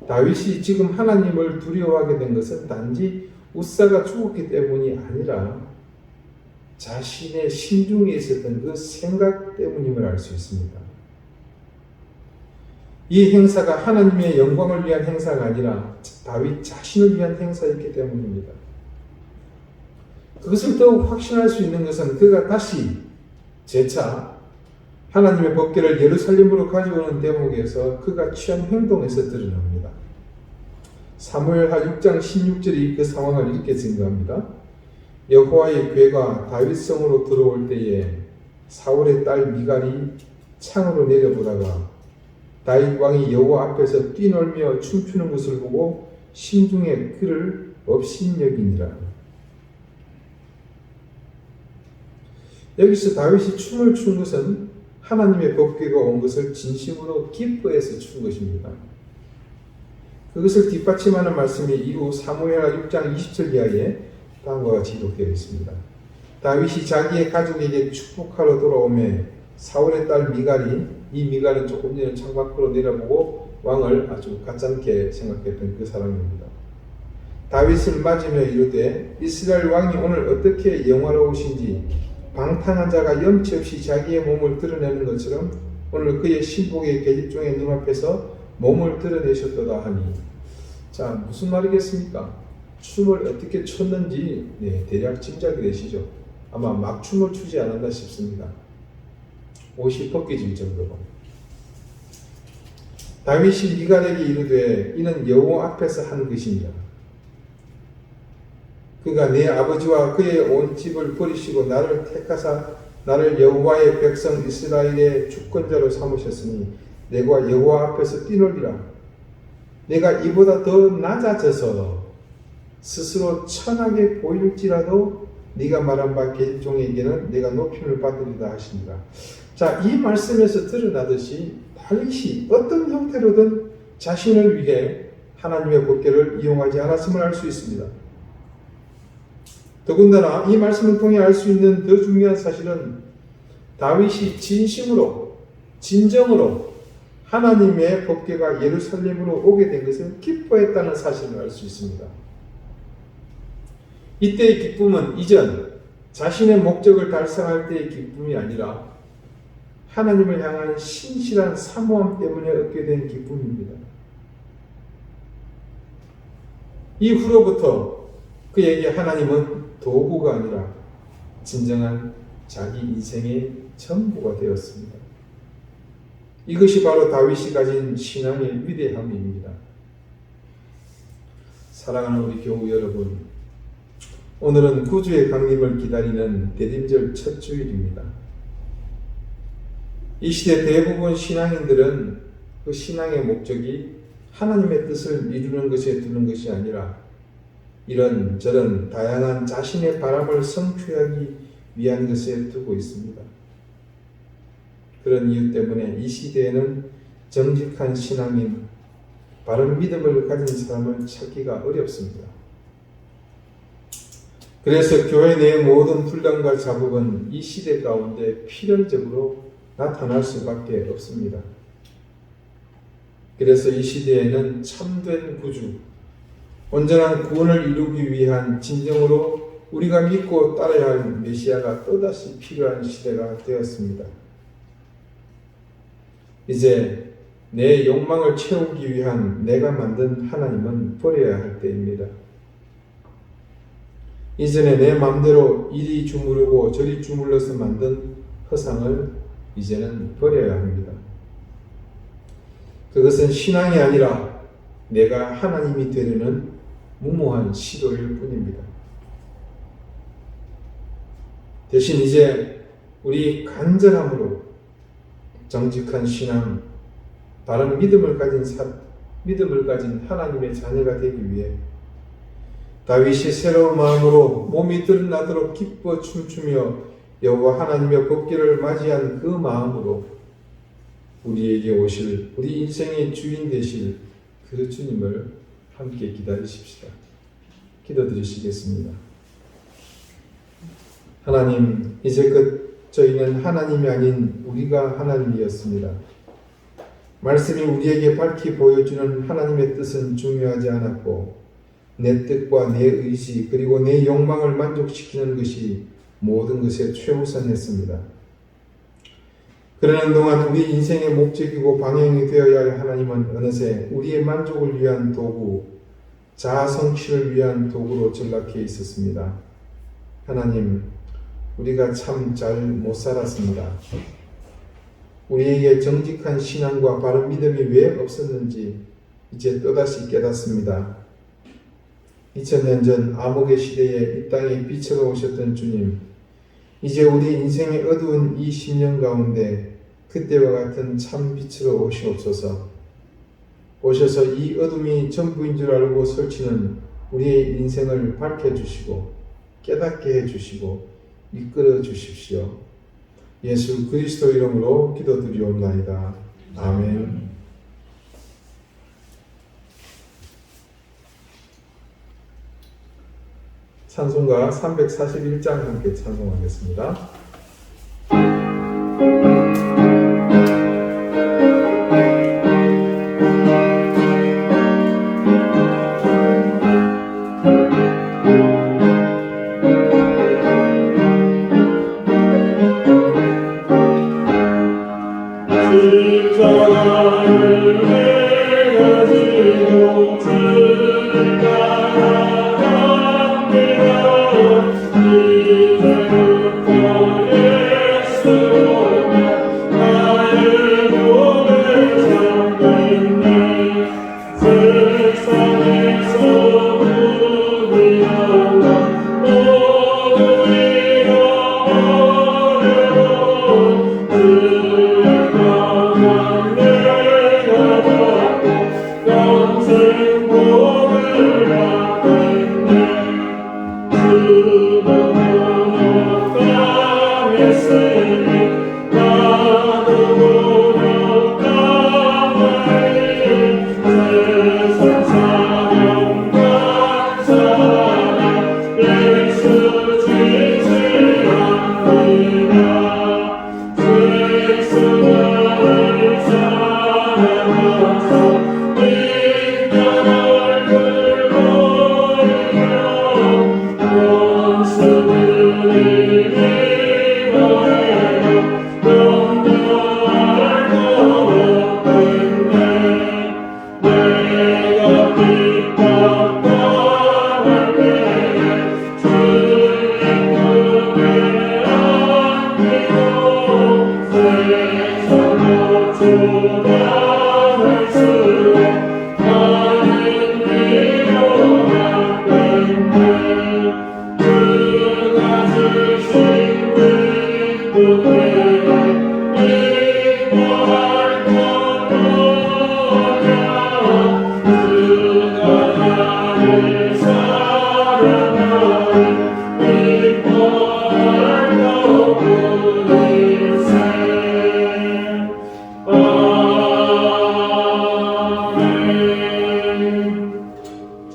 다윗이 지금 하나님을 두려워하게 된 것은 단지 우사가 죽었기 때문이 아니라 자신의 심중에 있었던 그 생각 때문임을 알 수 있습니다. 이 행사가 하나님의 영광을 위한 행사가 아니라 다윗 자신을 위한 행사였기 때문입니다. 그것을 더욱 확신할 수 있는 것은 그가 다시 재차 하나님의 법궤를 예루살렘으로 가져오는 대목에서 그가 취한 행동에서 드러납니다. 사무엘하 6장 16절이 그 상황을 이렇게 증거합니다. 여호와의 궤가 다윗성으로 들어올 때에 사울의 딸 미갈이 창으로 내려보다가 다윗 왕이 여호와 앞에서 뛰놀며 춤추는 것을 보고 심중에 그를 업신여기니라. 여기서 다윗이 춤을 춘 것은 하나님의 법궤가 온 것을 진심으로 기뻐해서 춘 것입니다. 그것을 뒷받침하는 말씀이 이후 사무엘하 6장 20절 이하에 다음과 같이 기록되어 있습니다. 다윗이 자기의 가족에게 축복하러 돌아오매 사울의 딸 미갈이, 이 미갈은 조금 전에 창밖으로 내려보고 왕을 아주 가짜게 생각했던 그 사람입니다. 다윗을 맞으며 이르되 이스라엘 왕이 오늘 어떻게 영화로우신지 방탕한 자가 염치 없이 자기의 몸을 드러내는 것처럼 오늘 그의 신복의 계집종의 눈앞에서 몸을 드러내셨도다 하니. 자, 무슨 말이겠습니까? 춤을 어떻게 췄는지 대략 짐작이 되시죠? 아마 막 춤을 추지 않았나 싶습니다. 옷이 벗겨질 정도로. 다윗이 미갈에게 이르되 이는 여호와 앞에서 한 것이니라. 그가 내 아버지와 그의 온 집을 버리시고 나를 택하사 나를 여호와의 백성 이스라엘의 주권자로 삼으셨으니 내가 여호와 앞에서 뛰놀리라. 내가 이보다 더 낮아져서 스스로 천하게 보일지라도 네가 말한 바 계집종에게는 내가 높임을 받으리라 하시니라. 자, 이 말씀에서 드러나듯이 다윗이 어떤 형태로든 자신을 위해 하나님의 법궤를 이용하지 않았음을 알 수 있습니다. 더군다나 이 말씀을 통해 알 수 있는 더 중요한 사실은 다윗이 진심으로 진정으로 하나님의 법궤가 예루살렘으로 오게 된 것을 기뻐했다는 사실을 알 수 있습니다. 이때의 기쁨은 이전 자신의 목적을 달성할 때의 기쁨이 아니라 하나님을 향한 신실한 사모함 때문에 얻게 된 기쁨입니다. 이후로부터 그에게 하나님은 도구가 아니라 진정한 자기 인생의 전부가 되었습니다. 이것이 바로 다윗이 가진 신앙의 위대함입니다. 사랑하는 우리 교우 여러분, 오늘은 구주의 강림을 기다리는 대림절 첫 주일입니다. 이 시대 대부분 신앙인들은 그 신앙의 목적이 하나님의 뜻을 이루는 것에 두는 것이 아니라 이런 저런 다양한 자신의 바람을 성취하기 위한 것에 두고 있습니다. 그런 이유 때문에 이 시대에는 정직한 신앙인, 바른 믿음을 가진 사람을 찾기가 어렵습니다. 그래서 교회 내의 모든 분란과 자복은 이 시대 가운데 필연적으로 나타날 수밖에 없습니다. 그래서 이 시대에는 참된 구주, 온전한 구원을 이루기 위한 진정으로 우리가 믿고 따라야 할 메시아가 또다시 필요한 시대가 되었습니다. 이제 내 욕망을 채우기 위한 내가 만든 하나님은 버려야 할 때입니다. 이전에 내 마음대로 이리 주무르고 저리 주물러서 만든 허상을 이제는 버려야 합니다. 그것은 신앙이 아니라 내가 하나님이 되려는 무모한 시도일 뿐입니다. 대신 이제 우리 간절함으로 정직한 신앙, 바른 믿음을 가진 하나님의 자녀가 되기 위해 다윗이 새로운 마음으로 몸이 드러나도록 기뻐 춤추며 여호와 하나님의 법궤를 맞이한 그 마음으로 우리에게 오실 우리 인생의 주인 되실 그 주님을 함께 기다리십시다. 기도드리시겠습니다. 하나님, 이제껏 저희는 하나님이 아닌 우리가 하나님이었습니다. 말씀이 우리에게 밝히 보여주는 하나님의 뜻은 중요하지 않았고 내 뜻과 내 의지 그리고 내 욕망을 만족시키는 것이 모든 것에 최우선했습니다. 그러는 동안 우리 인생의 목적이고 방향이 되어야 할 하나님은 어느새 우리의 만족을 위한 도구, 자아 성취를 위한 도구로 전락해 있었습니다. 하나님, 우리가 참 잘 못 살았습니다. 우리에게 정직한 신앙과 바른 믿음이 왜 없었는지 이제 또다시 깨닫습니다. 2000년 전 암흑의 시대에 이 땅에 빛으로 오셨던 주님, 이제 우리 인생의 어두운 이 10년 가운데 그때와 같은 참 빛으로 오시옵소서. 오셔서 이 어둠이 전부인 줄 알고 설치는 우리의 인생을 밝혀주시고 깨닫게 해주시고 이끌어 주십시오. 예수 그리스도 이름으로 기도드리옵나이다. 아멘. 찬송가 341장 함께 찬송하겠습니다.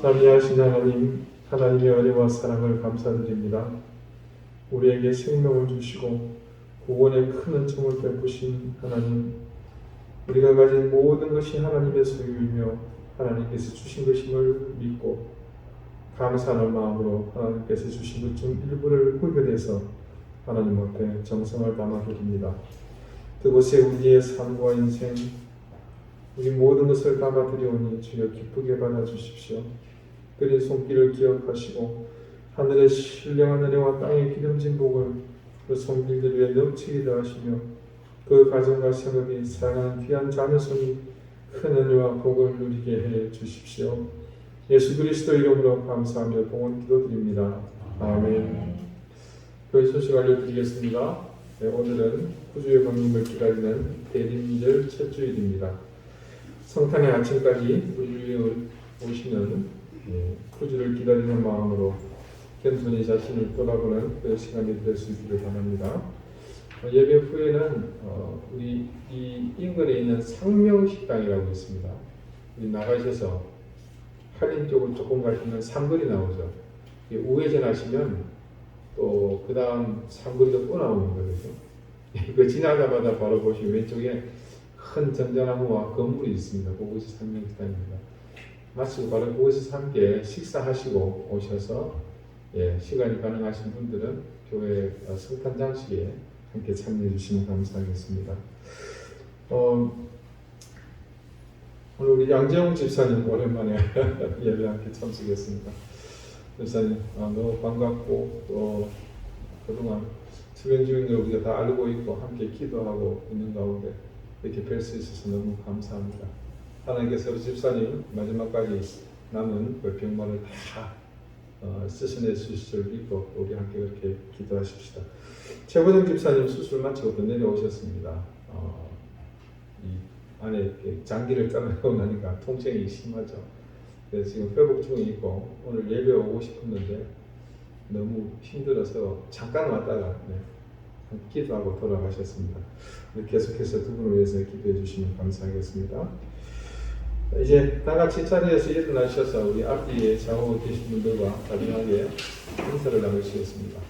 자비하신 하나님, 하나님의 은혜와 사랑을 감사드립니다. 우리에게 생명을 주시고 구원의 큰 은총을 베푸신 하나님, 우리가 가진 모든 것이 하나님의 소유이며 하나님께서 주신 것임을 믿고 감사하는 마음으로 하나님께서 주신 것 중 일부를 구별해서 하나님 앞에 정성을 담아드립니다. 그곳에 우리의 삶과 인생, 우리 모든 것을 담아드리오니 주여 기쁘게 받아주십시오. 그린 손길을 기억하시고 하늘의 신령한 은혜와 땅의 기름진 복을 그 손길들 위에 넘치게 하시며 그 가정과 생업이 사랑하는 귀한 자녀손이 큰 은혜와 복을 누리게 해 주십시오. 예수 그리스도 이름으로 감사하며 봉헌 기도드립니다. 아멘. 교회 소식 알려드리겠습니다. 네, 오늘은 구주의 강림을 기다리는 대림절 첫 주일입니다. 성탄의 아침까지 우리 위에 오시는 구주를 기다리는 마음으로 겸손히 자신을 돌아보는 그 시간이 될 수 있기를 바랍니다. 예배 후에는 우리 이 인근에 있는 상명식당이라고 있습니다. 우리 나가셔서 한림 쪽으로 조금 가시면 삼거리 나오죠. 우회전 하시면 또 그 다음 삼거리가 또 나오는 거죠. 그 지나가다가 바로 보시면 왼쪽에 큰 전자나무와 건물이 있습니다. 그곳이 상명식당입니다. 마치고 바로 그곳에서 함께 식사하시고 오셔서 시간이 가능하신 분들은 교회 성탄 장식에 함께 참여해 주시면 감사하겠습니다. 오늘 우리 양재용 집사님 오랜만에 예배 함께 참석했습니다. 집사님 너무 반갑고 또 그동안 투병 중인 걸 우리가 다 알고 있고 함께 기도하고 있는 가운데 이렇게 뵐 수 있어서 너무 감사합니다. 하나님께서 우리 집사님 마지막까지 남은 그 병만을 다 쓰셔내 주실 줄 믿고 우리 함께 그렇게 기도하십시다. 최고정 집사님 수술 마치고 또 내려오셨습니다. 이 안에 장기를 잘라내고 나니까 통증이 심하죠. 그래서 지금 회복 중에 있고 오늘 예배 오고 싶었는데 너무 힘들어서 잠깐 왔다가 기도하고 돌아가셨습니다. 계속해서 두 분을 위해서 기도해 주시면 감사하겠습니다. 이제 다 같이 자리에서 일어나셔서 우리 앞뒤에 좌우에 계신 분들과 가정하게 인사를 나누시겠습니다.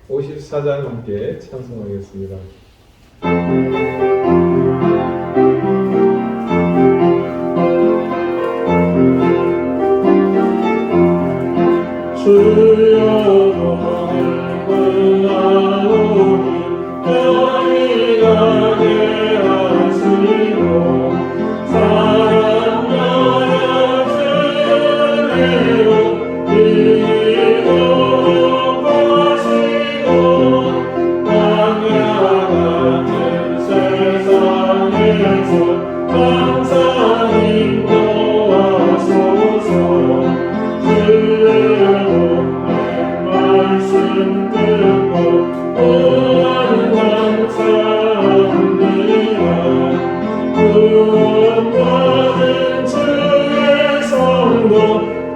54장 함께 찬송하겠습니다. 주여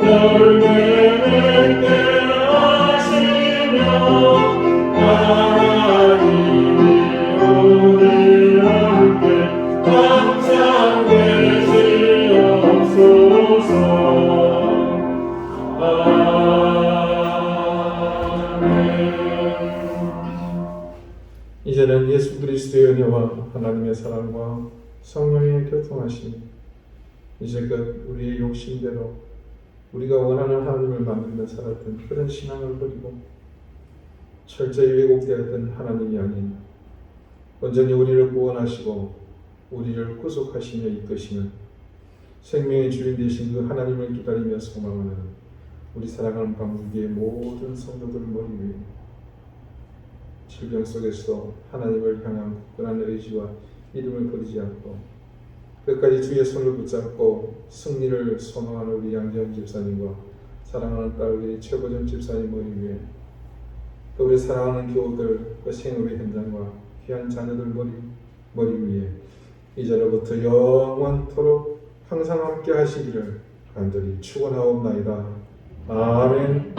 열매 맺게 하시며 이제는 예수 그리스도의 은혜와 하나님의 사랑과 성령의 교통하심이 이제껏 우리의 욕심대로 우리가 원하는 하나님을 만들며 살았던 그런 신앙을 버리고 철저히 왜곡되었던 하나님이 아닌 온전히 우리를 구원하시고 우리를 구속하시며 이끄시는 생명의 주인 되신 그 하나님을 기다리며 소망하는 우리 사랑하는 방주교의 모든 성도들 머리 위에 질병 속에서 하나님을 향한 굳건한 의지와 믿음을 버리지 않고 끝까지 주의 손을 붙잡고 승리를 소망하는 우리 양재원 집사님과 사랑하는 딸 우리 최보전 집사님 머리 위에 또 우리 사랑하는 교우들 그 생업의 현장과 귀한 자녀들 머리 위에 이제로부터 영원토록 항상 함께 하시기를 간절히 축원하옵나이다. 아멘.